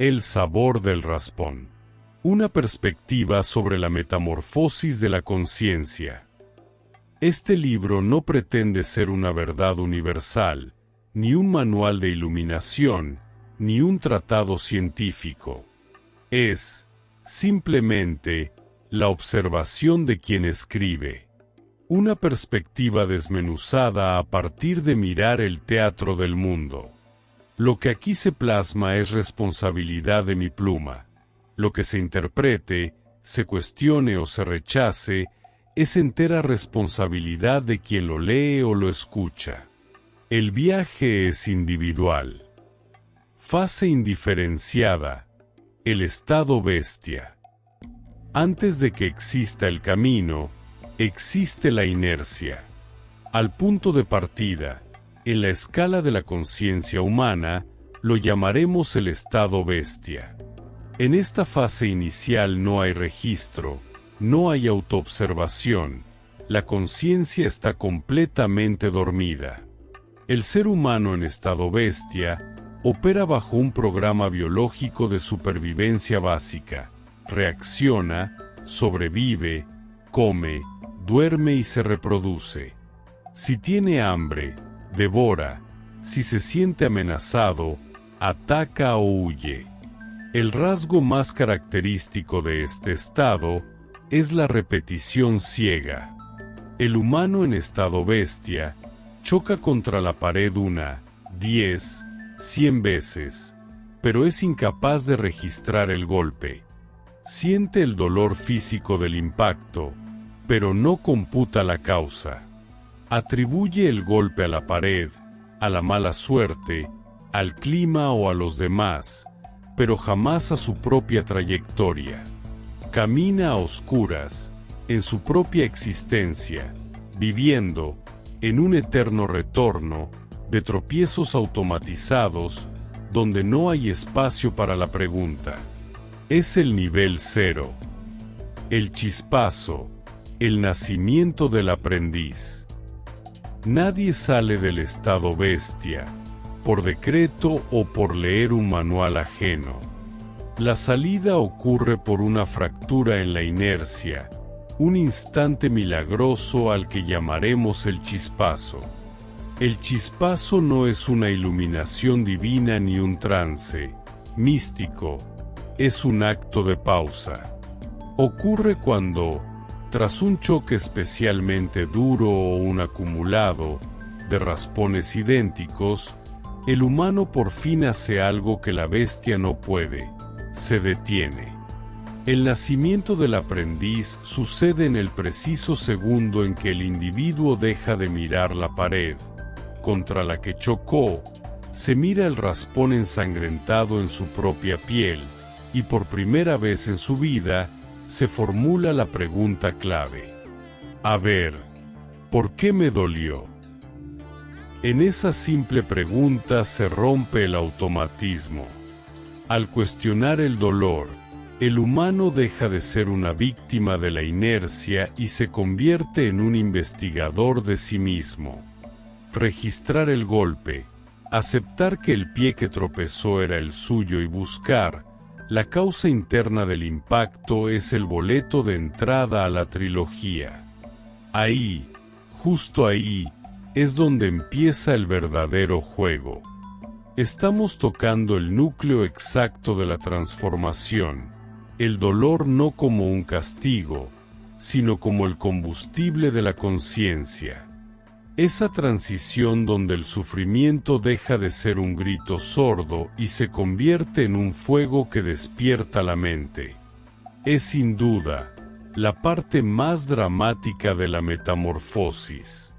El sabor del raspón. Una perspectiva sobre la metamorfosis de la conciencia. Este libro no pretende ser una verdad universal, ni un manual de iluminación, ni un tratado científico. Es, simplemente, la observación de quien escribe. Una perspectiva desmenuzada a partir de mirar el teatro del mundo. Lo que aquí se plasma es responsabilidad de mi pluma. Lo que se interprete, se cuestione o se rechace, es entera responsabilidad de quien lo lee o lo escucha. El viaje es individual. Fase indiferenciada. El estado bestia. Antes de que exista el camino, existe la inercia. Al punto de partida, en la escala de la conciencia humana, lo llamaremos el estado bestia. En esta fase inicial no hay registro, no hay autoobservación, la conciencia está completamente dormida. El ser humano en estado bestia opera bajo un programa biológico de supervivencia básica, reacciona, sobrevive, come, duerme y se reproduce. Si tiene hambre, devora, si se siente amenazado, ataca o huye. El rasgo más característico de este estado es la repetición ciega. El humano en estado bestia choca contra la pared 1, 10, 100 veces, pero es incapaz de registrar el golpe. Siente el dolor físico del impacto, pero no computa la causa. Atribuye el golpe a la pared, a la mala suerte, al clima o a los demás, pero jamás a su propia trayectoria. Camina a oscuras, en su propia existencia, viviendo, en un eterno retorno, de tropiezos automatizados, donde no hay espacio para la pregunta. Es el nivel 0. El chispazo, el nacimiento del aprendiz. Nadie sale del estado bestia, por decreto o por leer un manual ajeno. La salida ocurre por una fractura en la inercia, un instante milagroso al que llamaremos el chispazo. El chispazo no es una iluminación divina ni un trance místico, es un acto de pausa. Ocurre cuando, tras un choque especialmente duro o un acumulado de raspones idénticos, el humano por fin hace algo que la bestia no puede, se detiene. El nacimiento del aprendiz sucede en el preciso segundo en que el individuo deja de mirar la pared contra la que chocó, se mira el raspón ensangrentado en su propia piel, y por primera vez en su vida, se formula la pregunta clave. A ver, ¿por qué me dolió? En esa simple pregunta se rompe el automatismo. Al cuestionar el dolor, el humano deja de ser una víctima de la inercia y se convierte en un investigador de sí mismo. Registrar el golpe, aceptar que el pie que tropezó era el suyo y buscar la causa interna del impacto es el boleto de entrada a la trilogía. Ahí, justo ahí, es donde empieza el verdadero juego. Estamos tocando el núcleo exacto de la transformación, el dolor no como un castigo, sino como el combustible de la conciencia. Esa transición donde el sufrimiento deja de ser un grito sordo y se convierte en un fuego que despierta la mente. Es sin duda la parte más dramática de la metamorfosis.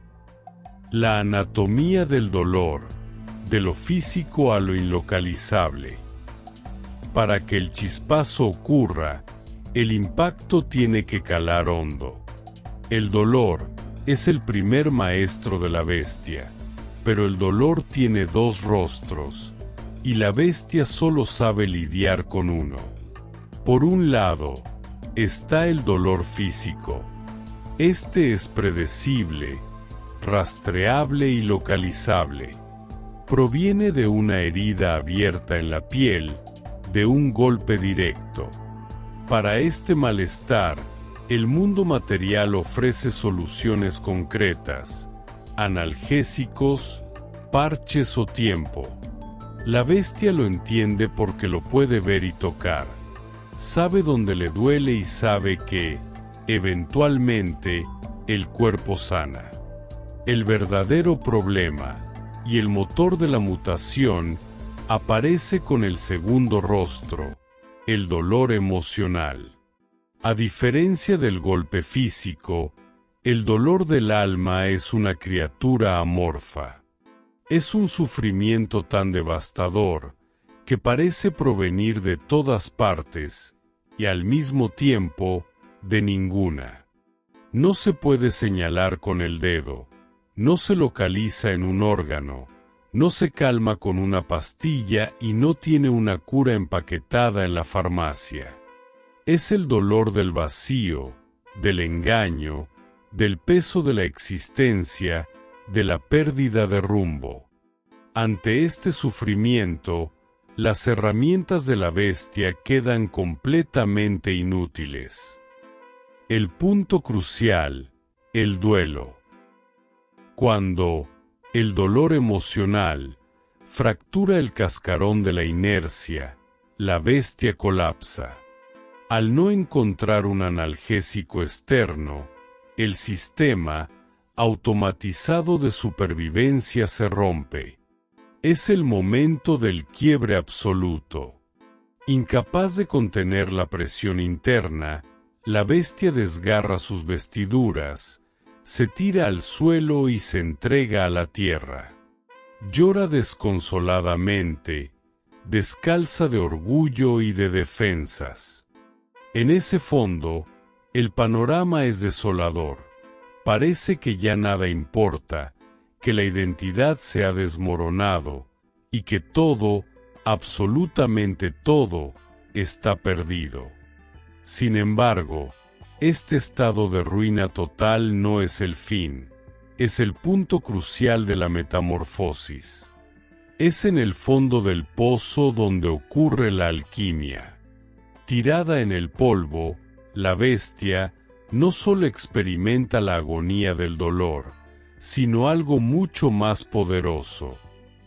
La anatomía del dolor, de lo físico a lo inlocalizable. Para que el chispazo ocurra, el impacto tiene que calar hondo. El dolor es el primer maestro de la bestia, pero el dolor tiene dos rostros, y la bestia solo sabe lidiar con uno. Por un lado, está el dolor físico. Este es predecible, rastreable y localizable. Proviene de una herida abierta en la piel, de un golpe directo. Para este malestar, el mundo material ofrece soluciones concretas, analgésicos, parches o tiempo. La bestia lo entiende porque lo puede ver y tocar. Sabe dónde le duele y sabe que, eventualmente, el cuerpo sana. El verdadero problema, y el motor de la mutación, aparece con el segundo rostro, el dolor emocional. A diferencia del golpe físico, el dolor del alma es una criatura amorfa. Es un sufrimiento tan devastador, que parece provenir de todas partes, y al mismo tiempo, de ninguna. No se puede señalar con el dedo, no se localiza en un órgano, no se calma con una pastilla y no tiene una cura empaquetada en la farmacia. Es el dolor del vacío, del engaño, del peso de la existencia, de la pérdida de rumbo. Ante este sufrimiento, las herramientas de la bestia quedan completamente inútiles. El punto crucial, el duelo. Cuando el dolor emocional fractura el cascarón de la inercia, la bestia colapsa. Al no encontrar un analgésico externo, el sistema automatizado de supervivencia se rompe. Es el momento del quiebre absoluto. Incapaz de contener la presión interna, la bestia desgarra sus vestiduras, se tira al suelo y se entrega a la tierra. Llora desconsoladamente, descalza de orgullo y de defensas. En ese fondo, el panorama es desolador. Parece que ya nada importa, que la identidad se ha desmoronado, y que todo, absolutamente todo, está perdido. Sin embargo, este estado de ruina total no es el fin, es el punto crucial de la metamorfosis. Es en el fondo del pozo donde ocurre la alquimia. Tirada en el polvo, la bestia no solo experimenta la agonía del dolor, sino algo mucho más poderoso,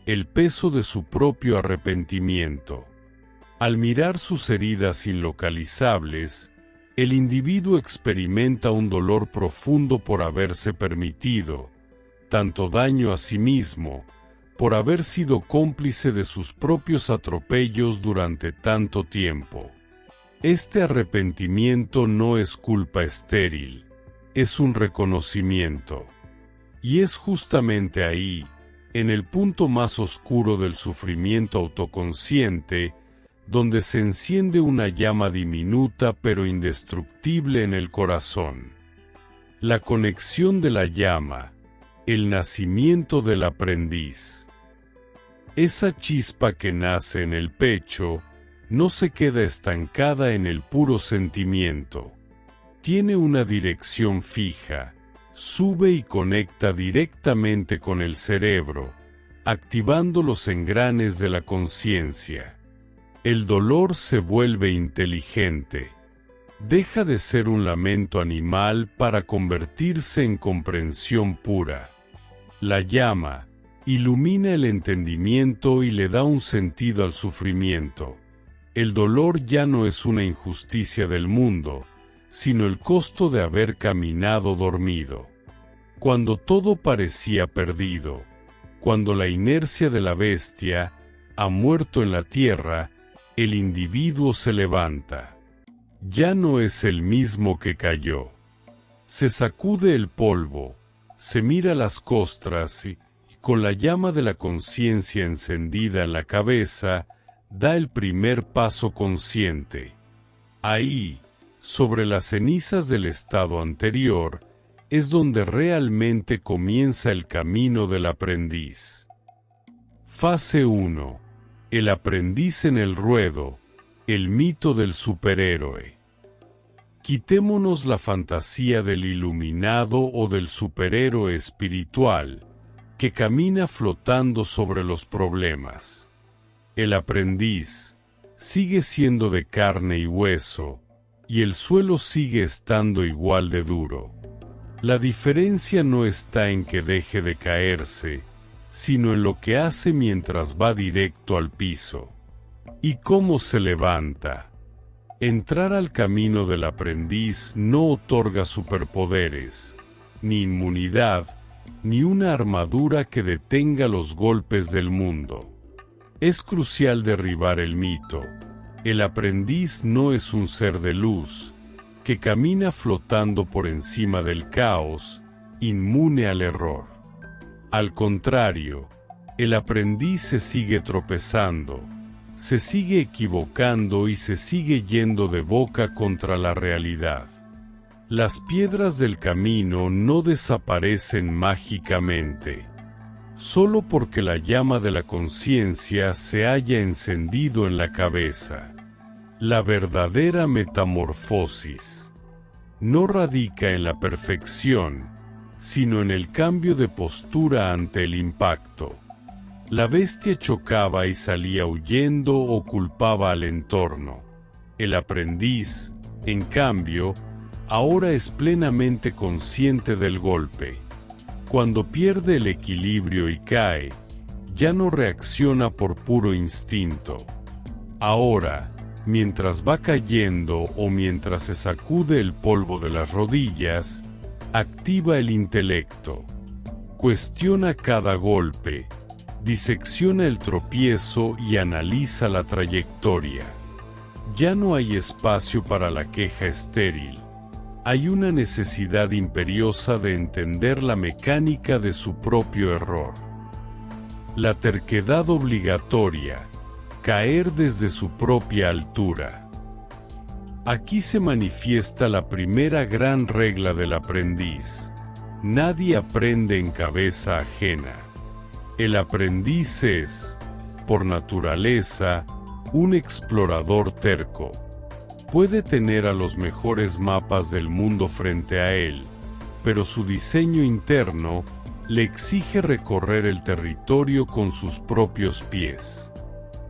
el peso de su propio arrepentimiento. Al mirar sus heridas inlocalizables, el individuo experimenta un dolor profundo por haberse permitido tanto daño a sí mismo, por haber sido cómplice de sus propios atropellos durante tanto tiempo. Este arrepentimiento no es culpa estéril, es un reconocimiento. Y es justamente ahí, en el punto más oscuro del sufrimiento autoconsciente, donde se enciende una llama diminuta pero indestructible en el corazón. La conexión de la llama, el nacimiento del aprendiz. Esa chispa que nace en el pecho, no se queda estancada en el puro sentimiento. Tiene una dirección fija. Sube y conecta directamente con el cerebro, activando los engranes de la conciencia. El dolor se vuelve inteligente. Deja de ser un lamento animal para convertirse en comprensión pura. La llama ilumina el entendimiento y le da un sentido al sufrimiento. El dolor ya no es una injusticia del mundo, sino el costo de haber caminado dormido. Cuando todo parecía perdido, cuando la inercia de la bestia ha muerto en la tierra, el individuo se levanta. Ya no es el mismo que cayó. Se sacude el polvo, se mira las costras y con la llama de la conciencia encendida en la cabeza, da el primer paso consciente. Ahí, sobre las cenizas del estado anterior, es donde realmente comienza el camino del aprendiz. Fase 1. El aprendiz en el ruedo, el mito del superhéroe. Quitémonos la fantasía del iluminado o del superhéroe espiritual, que camina flotando sobre los problemas. El aprendiz, sigue siendo de carne y hueso, y el suelo sigue estando igual de duro. La diferencia no está en que deje de caerse, sino en lo que hace mientras va directo al piso. ¿Y cómo se levanta? Entrar al camino del aprendiz no otorga superpoderes, ni inmunidad, ni una armadura que detenga los golpes del mundo. Es crucial derribar el mito. El aprendiz no es un ser de luz, que camina flotando por encima del caos, inmune al error. Al contrario, el aprendiz se sigue tropezando, se sigue equivocando y se sigue yendo de boca contra la realidad. Las piedras del camino no desaparecen mágicamente, solo porque la llama de la conciencia se haya encendido en la cabeza. La verdadera metamorfosis no radica en la perfección, sino en el cambio de postura ante el impacto. La bestia chocaba y salía huyendo o culpaba al entorno. El aprendiz, en cambio, ahora es plenamente consciente del golpe. Cuando pierde el equilibrio y cae, ya no reacciona por puro instinto. Ahora, mientras va cayendo o mientras se sacude el polvo de las rodillas, activa el intelecto. Cuestiona cada golpe, disecciona el tropiezo y analiza la trayectoria. Ya no hay espacio para la queja estéril. Hay una necesidad imperiosa de entender la mecánica de su propio error. La terquedad obligatoria, caer desde su propia altura. Aquí se manifiesta la primera gran regla del aprendiz. Nadie aprende en cabeza ajena. El aprendiz es, por naturaleza, un explorador terco. Puede tener a los mejores mapas del mundo frente a él, pero su diseño interno le exige recorrer el territorio con sus propios pies.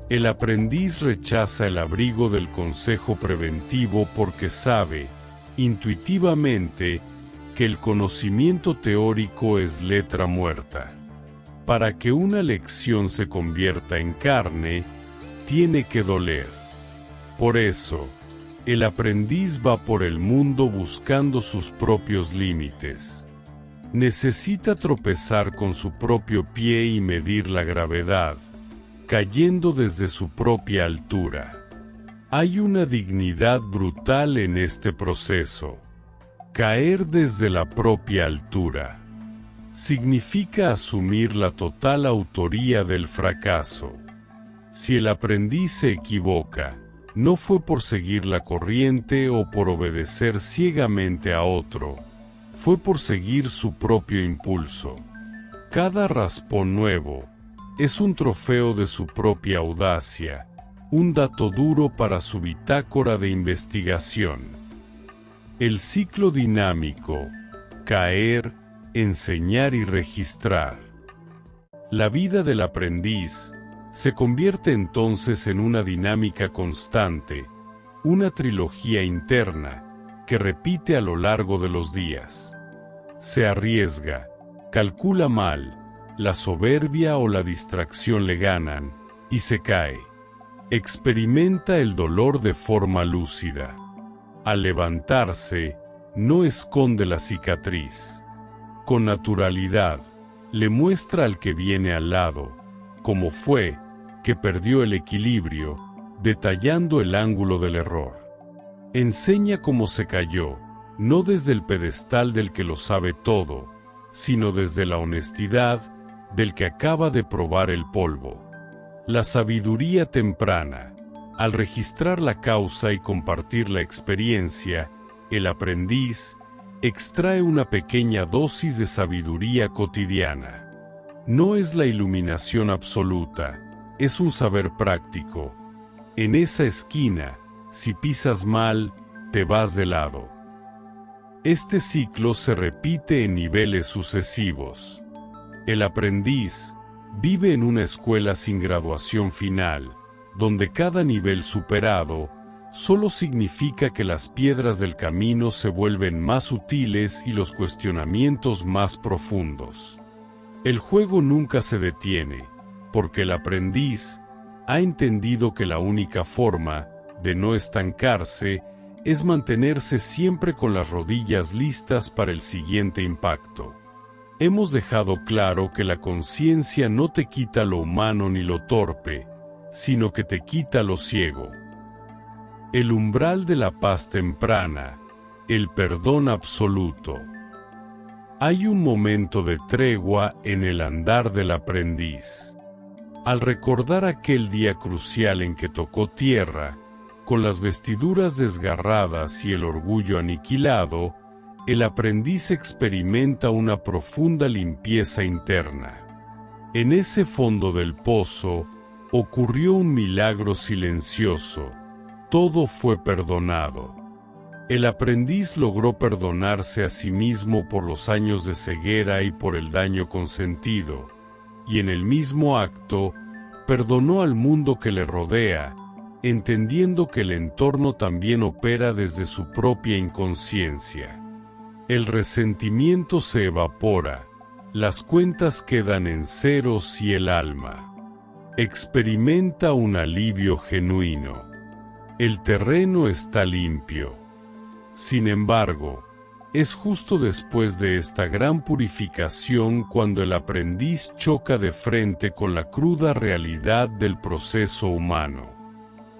El aprendiz rechaza el abrigo del consejo preventivo porque sabe, intuitivamente, que el conocimiento teórico es letra muerta. Para que una lección se convierta en carne, tiene que doler. Por eso, el aprendiz va por el mundo buscando sus propios límites. Necesita tropezar con su propio pie y medir la gravedad, cayendo desde su propia altura. Hay una dignidad brutal en este proceso. Caer desde la propia altura significa asumir la total autoría del fracaso. Si el aprendiz se equivoca, no fue por seguir la corriente o por obedecer ciegamente a otro, fue por seguir su propio impulso. Cada raspón nuevo es un trofeo de su propia audacia, un dato duro para su bitácora de investigación. El ciclo dinámico: caer, enseñar y registrar. La vida del aprendiz se convierte entonces en una dinámica constante, una trilogía interna que repite a lo largo de los días. Se arriesga, calcula mal, la soberbia o la distracción le ganan, y se cae. Experimenta el dolor de forma lúcida. Al levantarse, no esconde la cicatriz. Con naturalidad, le muestra al que viene al lado cómo fue que perdió el equilibrio, detallando el ángulo del error. Enseña cómo se cayó, no desde el pedestal del que lo sabe todo, sino desde la honestidad del que acaba de probar el polvo. La sabiduría temprana. Al registrar la causa y compartir la experiencia, el aprendiz extrae una pequeña dosis de sabiduría cotidiana. No es la iluminación absoluta, es un saber práctico. En esa esquina, si pisas mal, te vas de lado. Este ciclo se repite en niveles sucesivos. El aprendiz vive en una escuela sin graduación final, donde cada nivel superado solo significa que las piedras del camino se vuelven más sutiles y los cuestionamientos más profundos. El juego nunca se detiene, porque el aprendiz ha entendido que la única forma de no estancarse es mantenerse siempre con las rodillas listas para el siguiente impacto. Hemos dejado claro que la conciencia no te quita lo humano ni lo torpe, sino que te quita lo ciego. El umbral de la paz temprana, el perdón absoluto. Hay un momento de tregua en el andar del aprendiz. Al recordar aquel día crucial en que tocó tierra, con las vestiduras desgarradas y el orgullo aniquilado, el aprendiz experimenta una profunda limpieza interna. En ese fondo del pozo, ocurrió un milagro silencioso. Todo fue perdonado. El aprendiz logró perdonarse a sí mismo por los años de ceguera y por el daño consentido, y en el mismo acto, perdonó al mundo que le rodea, entendiendo que el entorno también opera desde su propia inconsciencia. El resentimiento se evapora, las cuentas quedan en ceros y el alma experimenta un alivio genuino. El terreno está limpio. Sin embargo, es justo después de esta gran purificación cuando el aprendiz choca de frente con la cruda realidad del proceso humano.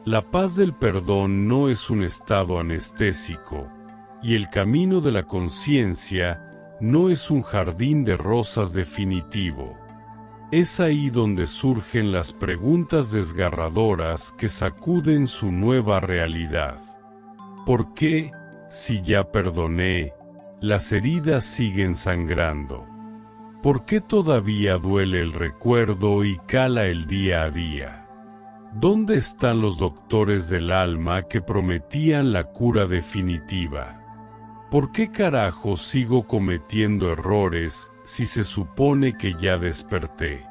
La paz del perdón no es un estado anestésico, y el camino de la conciencia no es un jardín de rosas definitivo. Es ahí donde surgen las preguntas desgarradoras que sacuden su nueva realidad. ¿Por qué, si ya perdoné, las heridas siguen sangrando? ¿Por qué todavía duele el recuerdo y cala el día a día? ¿Dónde están los doctores del alma que prometían la cura definitiva? ¿Por qué carajo sigo cometiendo errores si se supone que ya desperté?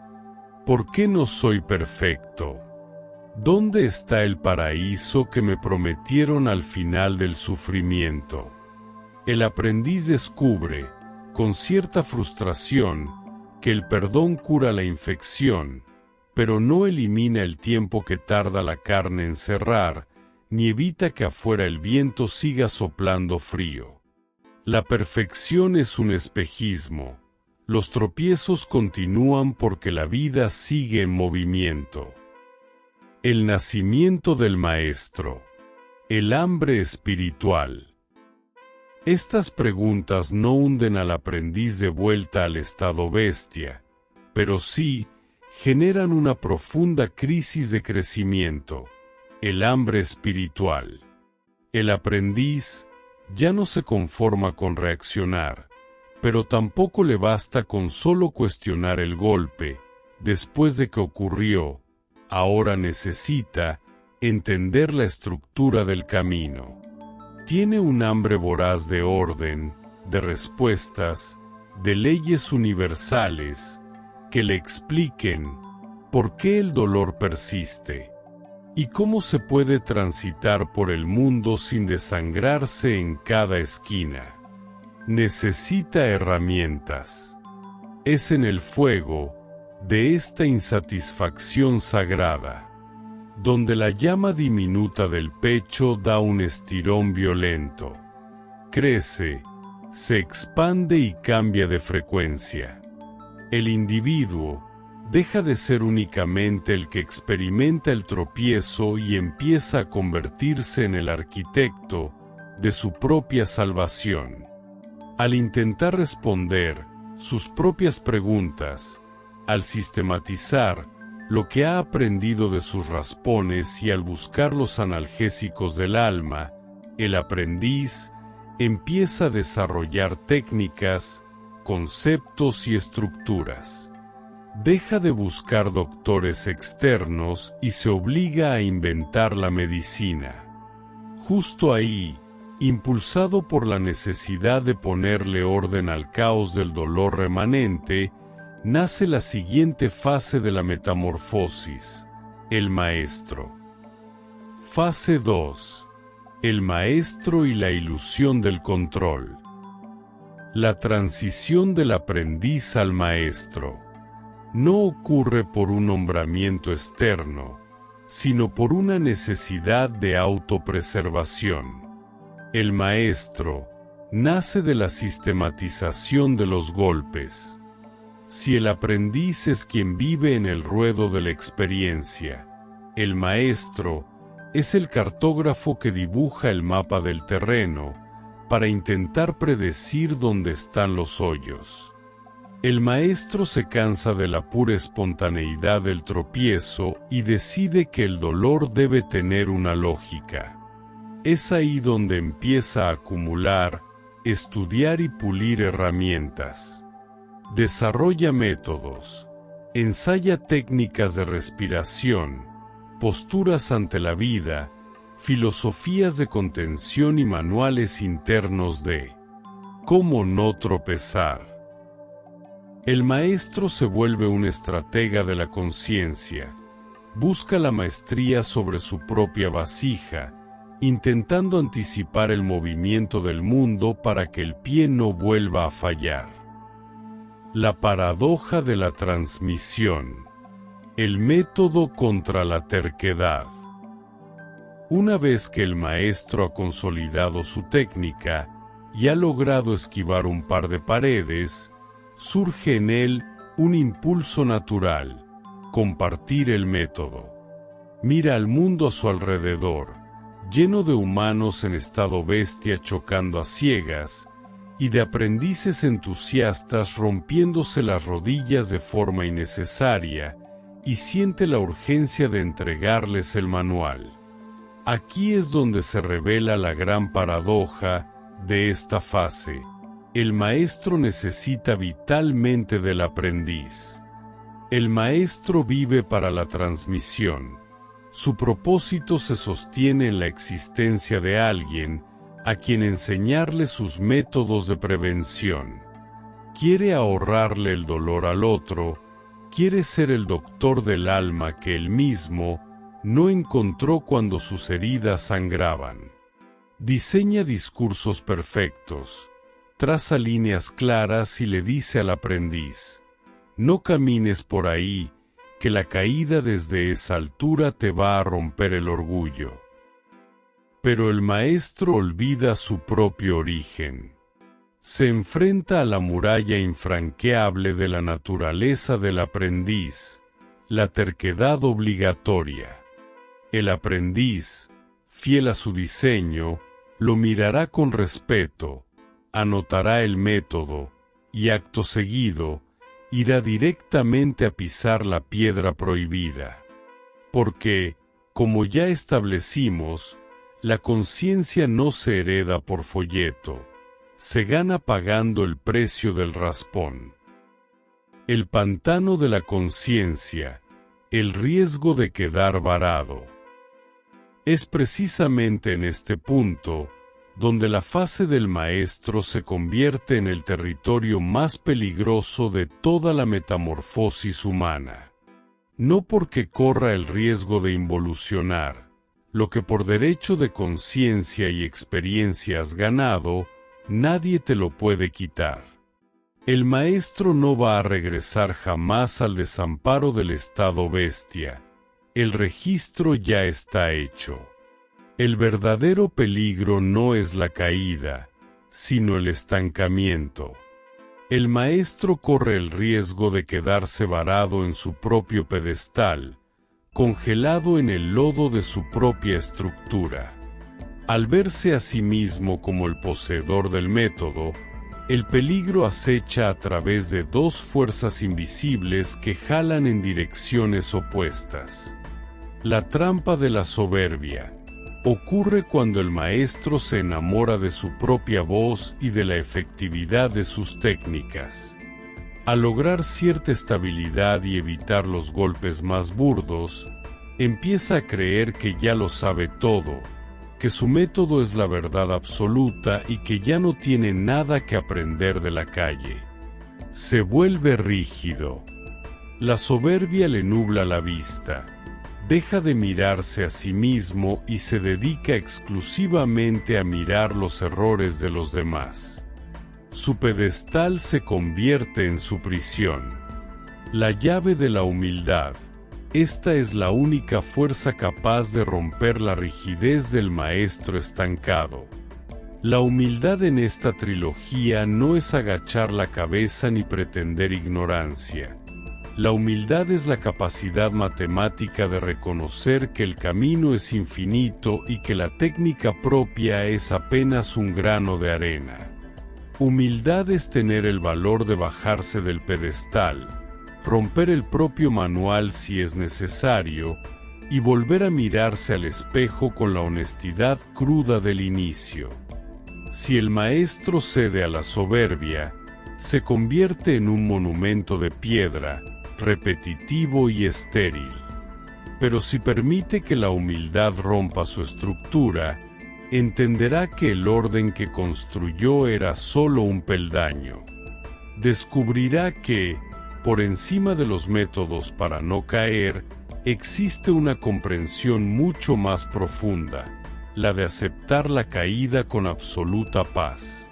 ¿Por qué no soy perfecto? ¿Dónde está el paraíso que me prometieron al final del sufrimiento? El aprendiz descubre, con cierta frustración, que el perdón cura la infección, pero no elimina el tiempo que tarda la carne en cerrar, ni evita que afuera el viento siga soplando frío. La perfección es un espejismo. Los tropiezos continúan porque la vida sigue en movimiento. El nacimiento del maestro. El hambre espiritual. Estas preguntas no hunden al aprendiz de vuelta al estado bestia, pero sí generan una profunda crisis de crecimiento, el hambre espiritual. El aprendiz ya no se conforma con reaccionar, pero tampoco le basta con solo cuestionar el golpe, después de que ocurrió, ahora necesita entender la estructura del camino. Tiene un hambre voraz de orden, de respuestas, de leyes universales, que le expliquen por qué el dolor persiste. ¿Y cómo se puede transitar por el mundo sin desangrarse en cada esquina? Necesita herramientas. Es en el fuego de esta insatisfacción sagrada, donde la llama diminuta del pecho da un estirón violento. Crece, se expande y cambia de frecuencia. El individuo deja de ser únicamente el que experimenta el tropiezo y empieza a convertirse en el arquitecto de su propia salvación. Al intentar responder sus propias preguntas, al sistematizar lo que ha aprendido de sus raspones y al buscar los analgésicos del alma, el aprendiz empieza a desarrollar técnicas, conceptos y estructuras. Deja de buscar doctores externos y se obliga a inventar la medicina. Justo ahí, impulsado por la necesidad de ponerle orden al caos del dolor remanente, nace la siguiente fase de la metamorfosis, el maestro. Fase 2. El maestro y la ilusión del control. La transición del aprendiz al maestro no ocurre por un nombramiento externo, sino por una necesidad de autopreservación. El maestro nace de la sistematización de los golpes. Si el aprendiz es quien vive en el ruedo de la experiencia, el maestro es el cartógrafo que dibuja el mapa del terreno para intentar predecir dónde están los hoyos. El maestro se cansa de la pura espontaneidad del tropiezo y decide que el dolor debe tener una lógica. Es ahí donde empieza a acumular, estudiar y pulir herramientas. Desarrolla métodos, ensaya técnicas de respiración, posturas ante la vida, filosofías de contención y manuales internos de cómo no tropezar. El maestro se vuelve un estratega de la conciencia, busca la maestría sobre su propia vasija, intentando anticipar el movimiento del mundo para que el pie no vuelva a fallar. La paradoja de la transmisión. El método contra la terquedad. Una vez que el maestro ha consolidado su técnica y ha logrado esquivar un par de paredes, surge en él un impulso natural: compartir el método. Mira al mundo a su alrededor, lleno de humanos en estado bestia chocando a ciegas, y de aprendices entusiastas rompiéndose las rodillas de forma innecesaria, y siente la urgencia de entregarles el manual. Aquí es donde se revela la gran paradoja de esta fase. El maestro necesita vitalmente del aprendiz. El maestro vive para la transmisión. Su propósito se sostiene en la existencia de alguien a quien enseñarle sus métodos de prevención. Quiere ahorrarle el dolor al otro, quiere ser el doctor del alma que él mismo no encontró cuando sus heridas sangraban. Diseña discursos perfectos, traza líneas claras y le dice al aprendiz: no camines por ahí, que la caída desde esa altura te va a romper el orgullo. Pero el maestro olvida su propio origen. Se enfrenta a la muralla infranqueable de la naturaleza del aprendiz, la terquedad obligatoria. El aprendiz, fiel a su diseño, lo mirará con respeto, anotará el método, y acto seguido, irá directamente a pisar la piedra prohibida. Porque, como ya establecimos, la conciencia no se hereda por folleto, se gana pagando el precio del raspón. El pantano de la conciencia, el riesgo de quedar varado. Es precisamente en este punto donde la fase del maestro se convierte en el territorio más peligroso de toda la metamorfosis humana. No porque corra el riesgo de involucionar, lo que por derecho de conciencia y experiencia has ganado, nadie te lo puede quitar. El maestro no va a regresar jamás al desamparo del estado bestia. El registro ya está hecho. El verdadero peligro no es la caída, sino el estancamiento. El maestro corre el riesgo de quedarse varado en su propio pedestal, congelado en el lodo de su propia estructura. Al verse a sí mismo como el poseedor del método, el peligro acecha a través de dos fuerzas invisibles que jalan en direcciones opuestas. La trampa de la soberbia ocurre cuando el maestro se enamora de su propia voz y de la efectividad de sus técnicas. Al lograr cierta estabilidad y evitar los golpes más burdos, empieza a creer que ya lo sabe todo, que su método es la verdad absoluta y que ya no tiene nada que aprender de la calle. Se vuelve rígido. La soberbia le nubla la vista. Deja de mirarse a sí mismo y se dedica exclusivamente a mirar los errores de los demás. Su pedestal se convierte en su prisión. La llave de la humildad. Esta es la única fuerza capaz de romper la rigidez del maestro estancado. La humildad en esta trilogía no es agachar la cabeza ni pretender ignorancia. La humildad es la capacidad matemática de reconocer que el camino es infinito y que la técnica propia es apenas un grano de arena. Humildad es tener el valor de bajarse del pedestal, romper el propio manual si es necesario, y volver a mirarse al espejo con la honestidad cruda del inicio. Si el maestro cede a la soberbia, se convierte en un monumento de piedra, repetitivo y estéril. Pero si permite que la humildad rompa su estructura, entenderá que el orden que construyó era solo un peldaño. Descubrirá que, por encima de los métodos para no caer, existe una comprensión mucho más profunda, la de aceptar la caída con absoluta paz.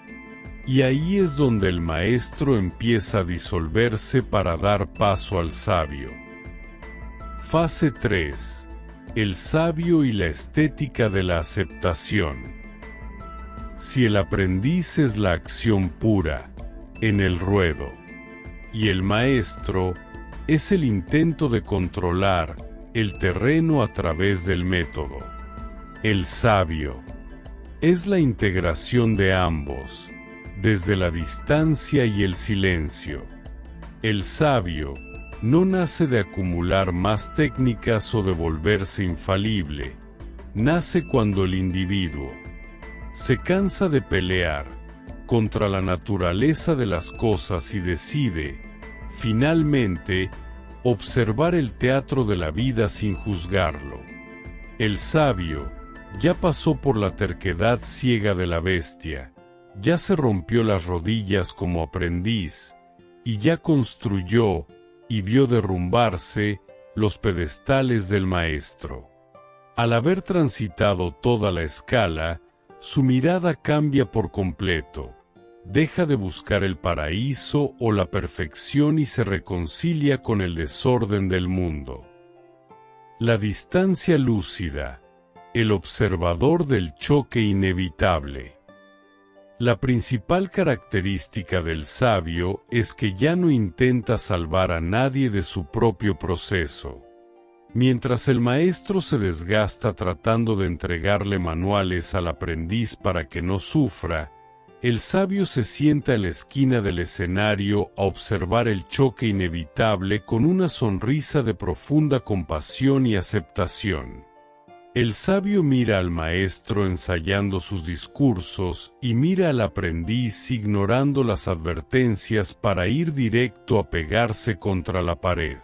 Y ahí es donde el maestro empieza a disolverse para dar paso al sabio. Fase 3. El sabio y la estética de la aceptación. Si el aprendiz es la acción pura, en el ruedo, y el maestro es el intento de controlar el terreno a través del método, el sabio es la integración de ambos, desde la distancia y el silencio. El sabio no nace de acumular más técnicas o de volverse infalible, nace cuando el individuo se cansa de pelear contra la naturaleza de las cosas y decide, finalmente, observar el teatro de la vida sin juzgarlo. El sabio ya pasó por la terquedad ciega de la bestia, ya se rompió las rodillas como aprendiz, y ya construyó, y vio derrumbarse, los pedestales del maestro. Al haber transitado toda la escala, su mirada cambia por completo. Deja de buscar el paraíso o la perfección y se reconcilia con el desorden del mundo. La distancia lúcida, el observador del choque inevitable. La principal característica del sabio es que ya no intenta salvar a nadie de su propio proceso. Mientras el maestro se desgasta tratando de entregarle manuales al aprendiz para que no sufra, el sabio se sienta en la esquina del escenario a observar el choque inevitable con una sonrisa de profunda compasión y aceptación. El sabio mira al maestro ensayando sus discursos y mira al aprendiz ignorando las advertencias para ir directo a pegarse contra la pared.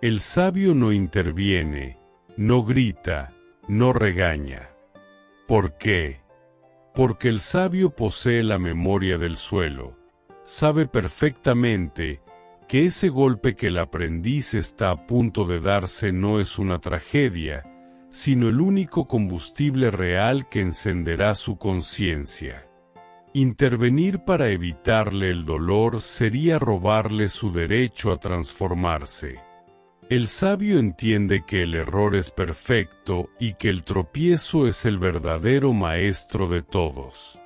El sabio no interviene, no grita, no regaña. ¿Por qué? Porque el sabio posee la memoria del suelo, sabe perfectamente que ese golpe que el aprendiz está a punto de darse no es una tragedia, sino el único combustible real que encenderá su conciencia. Intervenir para evitarle el dolor sería robarle su derecho a transformarse. El sabio entiende que el error es perfecto y que el tropiezo es el verdadero maestro de todos.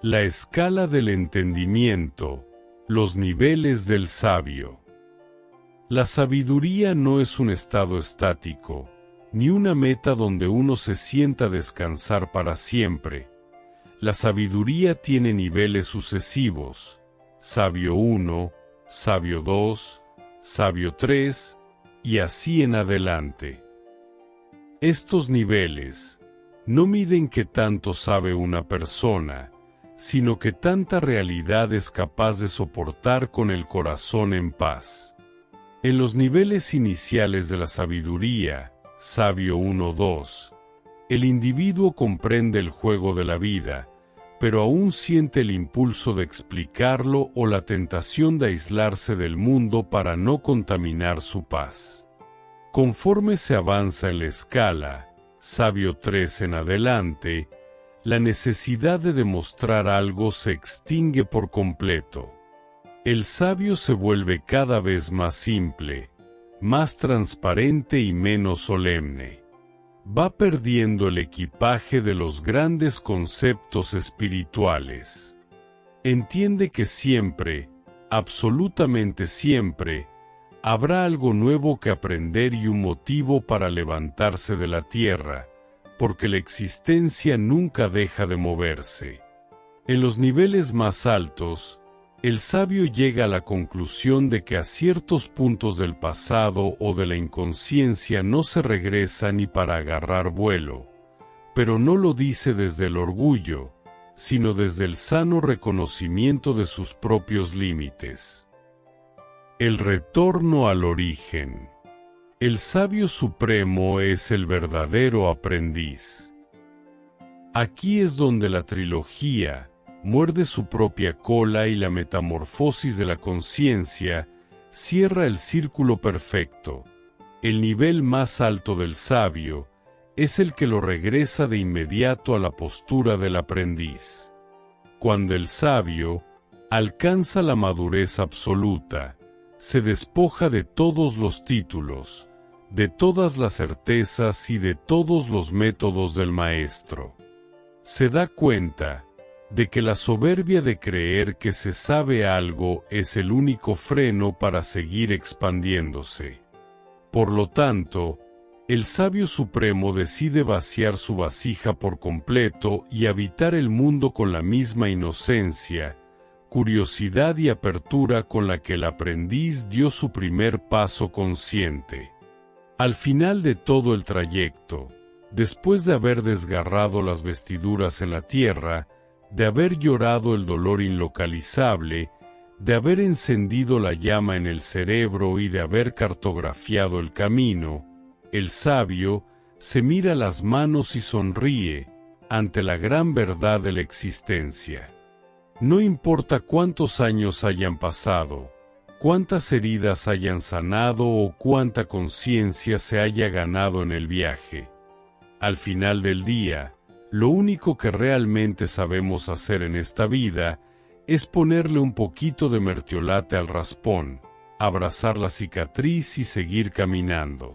La escala del entendimiento, los niveles del sabio. La sabiduría no es un estado estático, ni una meta donde uno se sienta a descansar para siempre. La sabiduría tiene niveles sucesivos: sabio 1, sabio 2, sabio 3, y así en adelante. Estos niveles no miden qué tanto sabe una persona, sino que tanta realidad es capaz de soportar con el corazón en paz. En los niveles iniciales de la sabiduría, sabio 1-2, el individuo comprende el juego de la vida, pero aún siente el impulso de explicarlo o la tentación de aislarse del mundo para no contaminar su paz. Conforme se avanza en la escala, sabio 3 en adelante, la necesidad de demostrar algo se extingue por completo. El sabio se vuelve cada vez más simple, más transparente y menos solemne. Va perdiendo el equipaje de los grandes conceptos espirituales. Entiende que siempre, absolutamente siempre, habrá algo nuevo que aprender y un motivo para levantarse de la tierra, porque la existencia nunca deja de moverse. En los niveles más altos, el sabio llega a la conclusión de que a ciertos puntos del pasado o de la inconsciencia no se regresa ni para agarrar vuelo, pero no lo dice desde el orgullo, sino desde el sano reconocimiento de sus propios límites. El retorno al origen. El sabio supremo es el verdadero aprendiz. Aquí es donde la trilogía muerde su propia cola y la metamorfosis de la conciencia cierra el círculo perfecto. El nivel más alto del sabio es el que lo regresa de inmediato a la postura del aprendiz. Cuando el sabio alcanza la madurez absoluta, se despoja de todos los títulos, de todas las certezas y de todos los métodos del maestro. Se da cuenta de que la soberbia de creer que se sabe algo es el único freno para seguir expandiéndose. Por lo tanto, el sabio supremo decide vaciar su vasija por completo y habitar el mundo con la misma inocencia, curiosidad y apertura con la que el aprendiz dio su primer paso consciente. Al final de todo el trayecto, después de haber desgarrado las vestiduras en la tierra, de haber llorado el dolor inlocalizable, de haber encendido la llama en el cerebro y de haber cartografiado el camino, el sabio se mira las manos y sonríe ante la gran verdad de la existencia. No importa cuántos años hayan pasado, cuántas heridas hayan sanado o cuánta conciencia se haya ganado en el viaje. Al final del día, lo único que realmente sabemos hacer en esta vida es ponerle un poquito de mertiolate al raspón, abrazar la cicatriz y seguir caminando.